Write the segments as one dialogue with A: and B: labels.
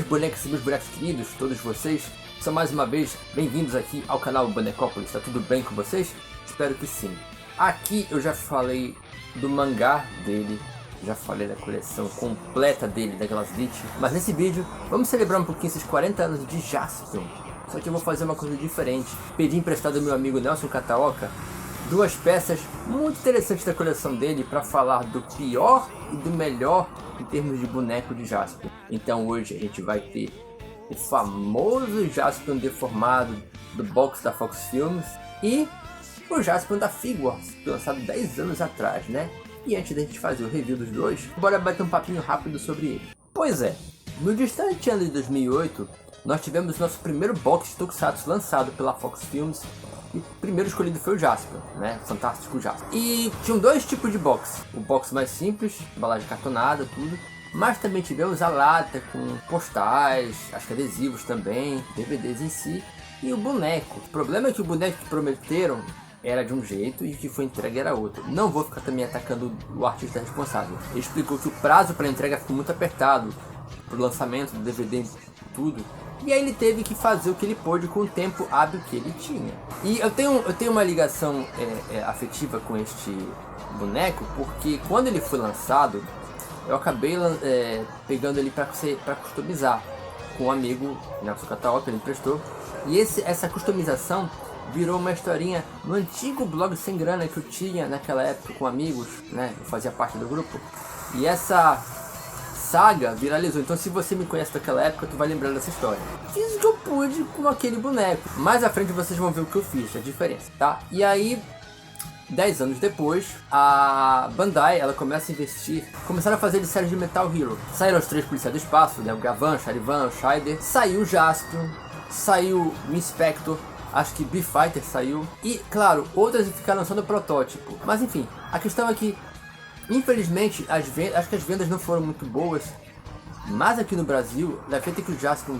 A: meus bonecos e meus bonecos queridos, todos vocês, são mais uma vez bem-vindos aqui ao canal Bonecópolis. Tá tudo bem com vocês? Espero que sim. Aqui eu já falei do mangá dele, já falei da coleção completa dele, da Glaslit, mas nesse vídeo vamos celebrar um pouquinho esses 40 anos de Jaspion. Só que eu vou fazer uma coisa diferente. Pedi emprestado ao meu amigo Nelson Kataoka duas peças muito interessantes da coleção dele para falar do pior e do melhor em termos de boneco de Jaspion. Então hoje a gente vai ter o famoso Jaspion deformado do box da Fox Films e o Jaspion da Figuarts, lançado 10 anos atrás, né? E antes da gente fazer o review dos dois, bora bater um papinho rápido sobre ele. Pois é, no distante ano de 2008, nós tivemos nosso primeiro box de Tokusatsu lançado pela Fox Films. E o primeiro escolhido foi o Jaspion, né? Fantástico Jaspion. E tinham dois tipos de box. O box mais simples, embalagem cartonada, tudo. Mas também tivemos a lata com postais, acho que adesivos também, DVDs em si. E o boneco. O problema é que o boneco que prometeram era de um jeito e o que foi entregue era outro. Não vou ficar também atacando o artista responsável. Ele explicou que o prazo para entrega ficou muito apertado pro lançamento do DVD e tudo. E aí ele teve que fazer o que ele pôde com o tempo hábil que ele tinha. E eu tenho uma ligação afetiva com este boneco, porque quando ele foi lançado, eu acabei pegando ele para customizar com um amigo, Nelson Kataoka, ele emprestou. E essa customização virou uma historinha no antigo blog Sem Grana que eu tinha naquela época com amigos, né? Eu fazia parte do grupo. E essa saga viralizou, então se você me conhece daquela época, tu vai lembrar dessa história. Fiz o que eu pude com aquele boneco. Mais à frente vocês vão ver o que eu fiz, a diferença, tá? E aí, 10 anos depois, a Bandai, ela começa a investir, começaram a fazer de séries de Metal Hero. Saíram os 3 policiais do espaço, né? O Gavan, o Charivan, o Shider. Saiu o Jaspion, saiu o Inspector, acho que B-Fighter saiu. E, claro, outras ficaram só no protótipo. Mas enfim, a questão é que infelizmente, acho que as vendas não foram muito boas, mas aqui no Brasil, da feita que o Jaspion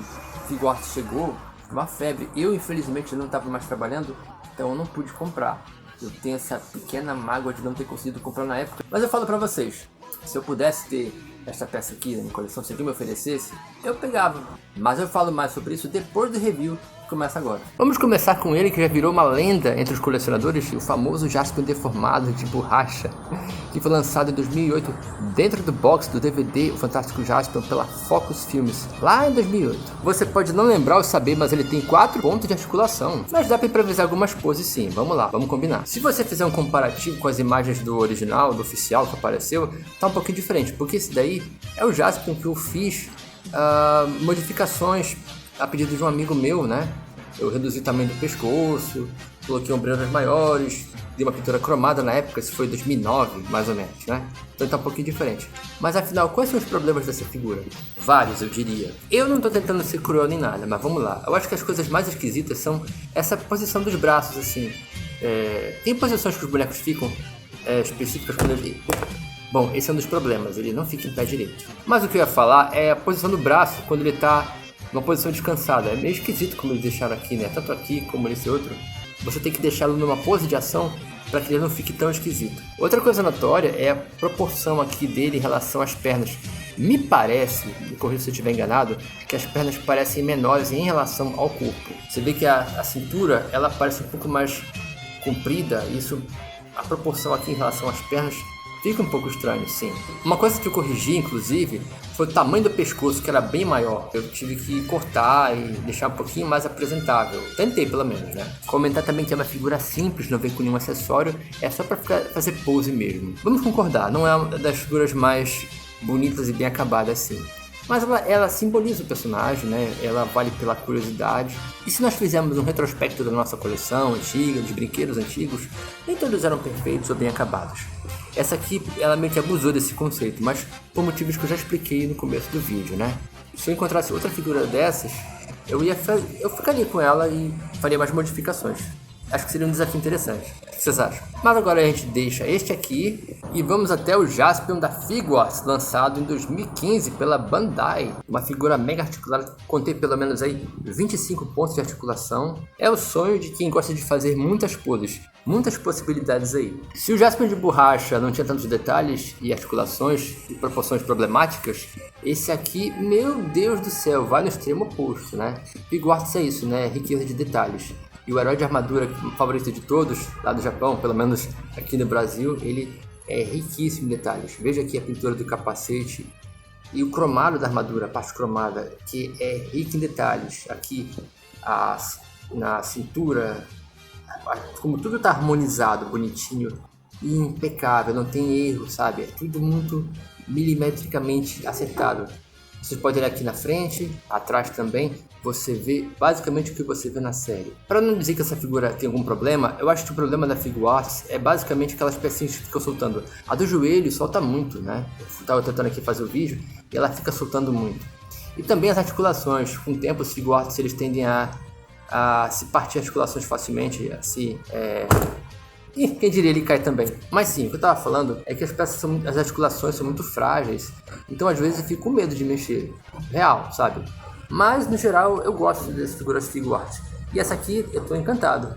A: Figuarts chegou, uma febre. Eu, infelizmente, não estava mais trabalhando, então eu não pude comprar. Eu tenho essa pequena mágoa de não ter conseguido comprar na época. Mas eu falo pra vocês, se eu pudesse ter esta peça aqui na minha coleção, se alguém me oferecesse, eu pegava. Mas eu falo mais sobre isso depois do review, que começa agora. Vamos começar com ele, que já virou uma lenda entre os colecionadores, o famoso Jaspion deformado de borracha, que foi lançado em 2008 dentro do box do DVD O Fantástico Jaspion pela Focus Filmes, lá em 2008. Você pode não lembrar ou saber, mas ele tem 4 pontos de articulação. Mas dá para improvisar algumas poses sim, vamos lá, vamos combinar. Se você fizer um comparativo com as imagens do original, do oficial que apareceu, tá um pouquinho diferente, porque esse daí é o Jaspion que eu fiz modificações a pedido de um amigo meu, né? Eu reduzi o tamanho do pescoço, coloquei ombreiras maiores, dei uma pintura cromada na época, isso foi 2009, mais ou menos, né? Então tá um pouquinho diferente. Mas afinal, quais são os problemas dessa figura? Vários, eu diria. Eu não tô tentando ser cruel nem nada, mas vamos lá. Eu acho que as coisas mais esquisitas são essa posição dos braços, assim. Tem posições que os bonecos ficam específicas quando ele... Bom, esse é um dos problemas, ele não fica em pé direito. Mas o que eu ia falar é a posição do braço quando ele tá numa posição descansada. É meio esquisito como eles deixaram aqui, né? Tanto aqui como nesse outro. Você tem que deixá-lo numa pose de ação para que ele não fique tão esquisito. Outra coisa notória é a proporção aqui dele em relação às pernas. Me parece, me corrija se eu estiver enganado, que as pernas parecem menores em relação ao corpo. Você vê que a cintura, ela parece um pouco mais comprida. Isso, a proporção aqui em relação às pernas fica um pouco estranho, sim. Uma coisa que eu corrigi, inclusive, foi o tamanho do pescoço, que era bem maior. Eu tive que cortar e deixar um pouquinho mais apresentável. Tentei, pelo menos, né? Comentar também que é uma figura simples, não vem com nenhum acessório. É só pra fazer pose mesmo. Vamos concordar, não é uma das figuras mais bonitas e bem acabadas, assim. Mas ela simboliza o personagem, né? Ela vale pela curiosidade. E se nós fizermos um retrospecto da nossa coleção antiga, dos brinquedos antigos, nem todos eram perfeitos ou bem acabados. Essa aqui, ela meio que abusou desse conceito, mas por motivos que eu já expliquei no começo do vídeo, né? Se eu encontrasse outra figura dessas, eu ficaria com ela e faria mais modificações. Acho que seria um desafio interessante. O que vocês acham? Mas agora a gente deixa este aqui e vamos até o Jaspion da Figuarts, lançado em 2015 pela Bandai. Uma figura mega articulada que contém pelo menos aí 25 pontos de articulação. É o sonho de quem gosta de fazer muitas poses, muitas possibilidades aí. Se o Jaspion de borracha não tinha tantos detalhes e articulações e proporções problemáticas, esse aqui, meu Deus do céu, vai no extremo oposto, né? Figuarts é isso, né? Riqueza de detalhes. E o herói de armadura favorito de todos, lá do Japão, pelo menos aqui no Brasil, ele é riquíssimo em detalhes. Veja aqui a pintura do capacete e o cromado da armadura, a parte cromada, que é rica em detalhes. Aqui na cintura, como tudo está harmonizado, bonitinho e impecável, não tem erro, sabe? É tudo muito milimetricamente acertado. Você pode olhar aqui na frente, atrás também, você vê basicamente o que você vê na série. Para não dizer que essa figura tem algum problema, eu acho que o problema da Figuarts é basicamente aquelas pecinhas que ficam soltando. A do joelho solta muito, né? Eu estava tentando aqui fazer o vídeo e ela fica soltando muito. E também as articulações, com o tempo os Figuarts eles tendem a se partir articulações facilmente, e quem diria ele cai também. Mas sim, o que eu tava falando é que as articulações são muito frágeis. Então às vezes eu fico com medo de mexer. Real, sabe? Mas no geral eu gosto dessas figuras Figuarts. E essa aqui eu tô encantado.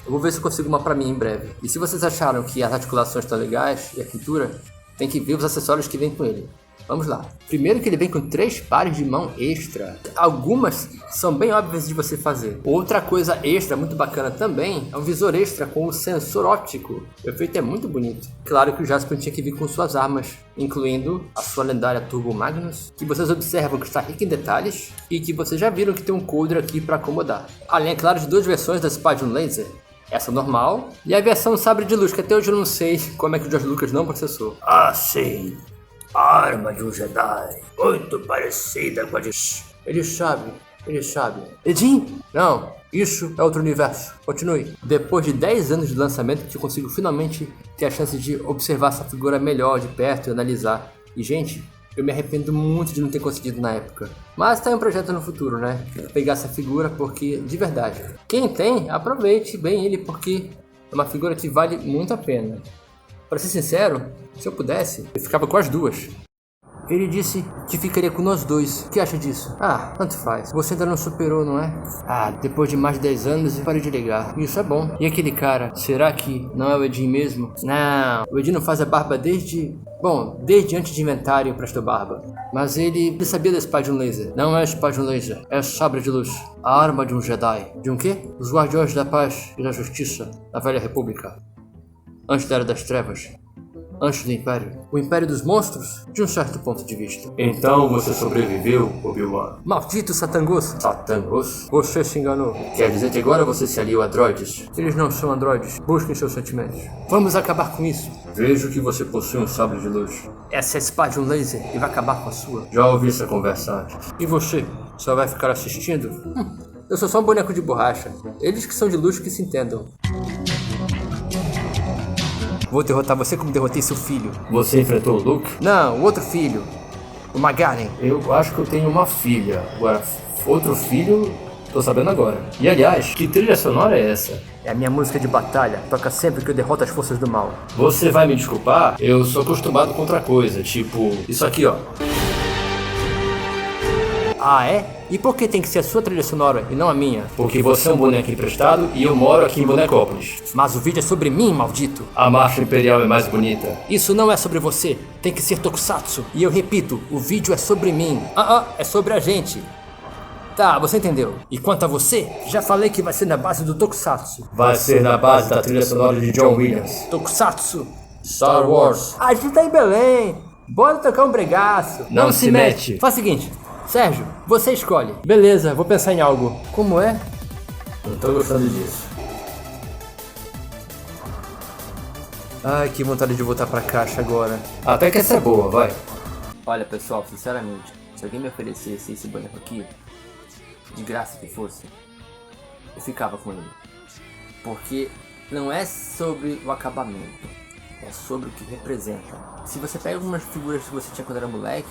A: Eu vou ver se eu consigo uma pra mim em breve. E se vocês acharam que as articulações estão legais e a pintura, tem que ver os acessórios que vem com ele. Vamos lá. Primeiro que ele vem com 3 pares de mão extra. Algumas são bem óbvias de você fazer. Outra coisa extra muito bacana também é um visor extra com o sensor óptico. O efeito é muito bonito. Claro que o Jaspion tinha que vir com suas armas, incluindo a sua lendária Turbo Magnus, que vocês observam que está rica em detalhes e que vocês já viram que tem um coldre aqui para acomodar. Além, é claro, de 2 versões da Spadium Laser. Essa normal e a versão sabre de luz, que até hoje eu não sei como é que o George Lucas não processou.
B: Ah, sim. A arma de um Jedi, muito parecida com a de...
A: Ele sabe. Edin? Não, isso é outro universo. Continue. Depois de 10 anos de lançamento que eu consigo finalmente ter a chance de observar essa figura melhor de perto e analisar. E gente, eu me arrependo muito de não ter conseguido na época. Mas tá em um projeto no futuro, né? Pegar essa figura porque, de verdade, quem tem, aproveite bem ele porque é uma figura que vale muito a pena. Para ser sincero, se eu pudesse, eu ficava com as duas. Ele disse que ficaria com nós dois. O que acha disso? Ah, tanto faz. Você ainda não superou, não é? Ah, depois de mais de 10 anos, eu parei de ligar. Isso é bom. E aquele cara, será que não é o Edin mesmo? Não, o Edin não faz a barba desde antes de inventário Presto Barba. Mas ele sabia da Spadium Laser. Não é Spadium Laser, é sabre de luz. A arma de um Jedi. De um quê? Os Guardiões da Paz e da Justiça da Velha República. Antes da Era das Trevas. Antes do Império. O Império dos Monstros, de um certo ponto de vista.
B: Então você sobreviveu, Obi-Wan?
A: Maldito Satangos!
B: Satangos?
A: Você se enganou.
B: Quer dizer que agora você se aliou a droids?
A: Eles não são androides. Busquem seus sentimentos. Vamos acabar com isso.
B: Vejo que você possui um sabre de luz.
A: Essa é a Spadium Laser e vai acabar com a sua.
B: Já ouvi essa conversa antes.
A: E você? Só vai ficar assistindo? Eu sou só um boneco de borracha. Eles que são de luxo que se entendam. Vou derrotar você como derrotei seu filho.
B: Você enfrentou o Luke?
A: Não, o outro filho. O Magaren.
B: Eu acho que eu tenho uma filha. Agora, outro filho, tô sabendo agora. E aliás, que trilha sonora é essa?
A: É a minha música de batalha. Toca sempre que eu derroto as forças do mal.
B: Você vai me desculpar? Eu sou acostumado com outra coisa, tipo... isso aqui, ó.
A: Ah, é? E por que tem que ser a sua trilha sonora e não a minha?
B: Porque você é um boneco emprestado e eu moro aqui em Bonecópolis.
A: Mas o vídeo é sobre mim, maldito.
B: A marcha imperial é mais bonita.
A: Isso não é sobre você. Tem que ser Tokusatsu. E eu repito, o vídeo é sobre mim. É sobre a gente. Tá, você entendeu. E quanto a você, já falei que vai ser na base do Tokusatsu.
B: Vai ser na base da trilha sonora de John Williams.
A: Tokusatsu.
B: Star Wars.
A: A gente tá em Belém. Bora tocar um bregaço.
B: Não se mete.
A: Faz o seguinte. Sérgio, você escolhe. Beleza, vou pensar em algo. Como é?
B: Não tô gostando disso.
A: Ai, que vontade de voltar pra caixa agora.
B: Até que essa é boa, vai.
A: Olha, pessoal, sinceramente, se alguém me oferecesse esse boneco aqui, de graça que fosse, eu ficava com ele. Porque não é sobre o acabamento, é sobre o que representa. Se você pega algumas figuras que você tinha quando era moleque,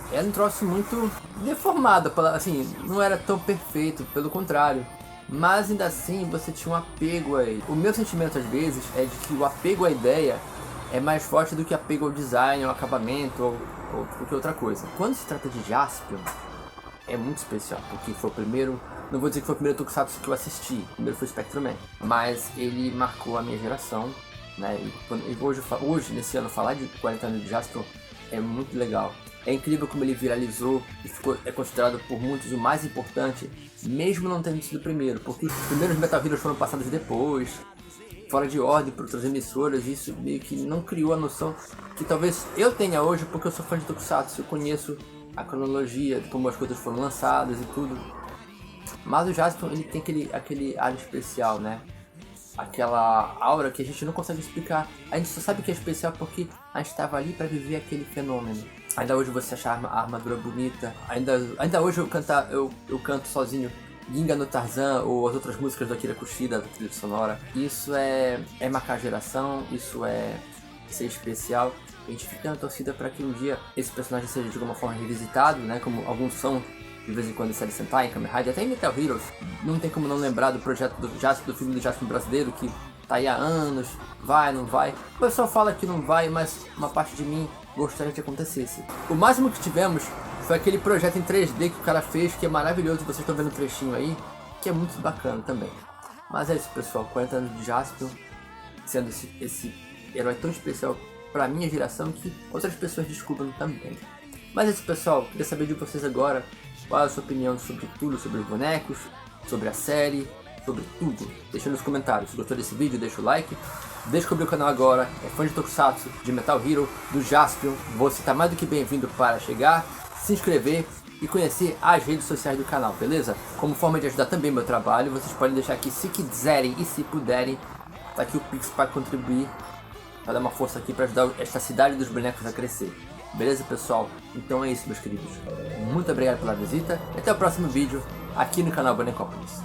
A: era um troço muito deformado, assim, não era tão perfeito, pelo contrário. mas ainda assim você tinha um apego a ele. O meu sentimento às vezes é de que o apego à ideia é mais forte do que apego ao design, ao acabamento ou qualquer outra coisa. Quando se trata de Jaspion, é muito especial, porque foi o primeiro, não vou dizer que foi o primeiro Tokusatsu que eu assisti, o primeiro foi Spectrum Man, mas ele marcou a minha geração, né? E hoje, nesse ano, falar de 40 anos de Jaspion é muito legal. É incrível como ele viralizou e é considerado por muitos o mais importante, mesmo não tendo sido o primeiro, porque os primeiros Metal Heroes foram passados depois, fora de ordem por outras emissoras, e isso meio que não criou a noção que talvez eu tenha hoje, porque eu sou fã de Tokusatsu, eu conheço a cronologia de como as coisas foram lançadas e tudo. Mas o Jaspion, ele tem aquele ar especial, né? Aquela aura que a gente não consegue explicar. A gente só sabe que é especial porque a gente estava ali para viver aquele fenômeno. Ainda hoje você acha a armadura bonita. Ainda hoje eu canto sozinho Ginga no Tarzan ou as outras músicas do Akira Kushida, da trilha sonora. Isso é marcar a geração, isso é ser especial. A gente fica na torcida para que um dia esse personagem seja de alguma forma revisitado, né? Como alguns são de vez em quando em Série Sentai, em Kamen Rider, até em Metal Heroes. Não tem como não lembrar do projeto do filme do Jaspion brasileiro, que tá aí há anos, vai, não vai. O pessoal fala que não vai, mas uma parte de mim gostaria que acontecesse. O máximo que tivemos foi aquele projeto em 3D que o cara fez, que é maravilhoso, vocês estão vendo um trechinho aí, que é muito bacana também. Mas é isso, pessoal, 40 anos de Jaspion, sendo esse herói tão especial pra minha geração que outras pessoas descubram também. Mas é isso, pessoal, queria saber de vocês agora qual é a sua opinião sobre tudo, sobre os bonecos, sobre a série, sobre tudo. Deixa nos comentários. Se gostou desse vídeo, deixa o like. Descobrir o canal agora, é fã de Tokusatsu, de Metal Hero, do Jaspion, você tá mais do que bem-vindo para chegar, se inscrever e conhecer as redes sociais do canal, beleza? Como forma de ajudar também meu trabalho, vocês podem deixar aqui se quiserem e se puderem, tá aqui o Pix para contribuir, para dar uma força aqui para ajudar esta cidade dos bonecos a crescer. Beleza, pessoal? Então é isso, meus queridos. Muito obrigado pela visita e até o próximo vídeo aqui no canal Bonecópolis.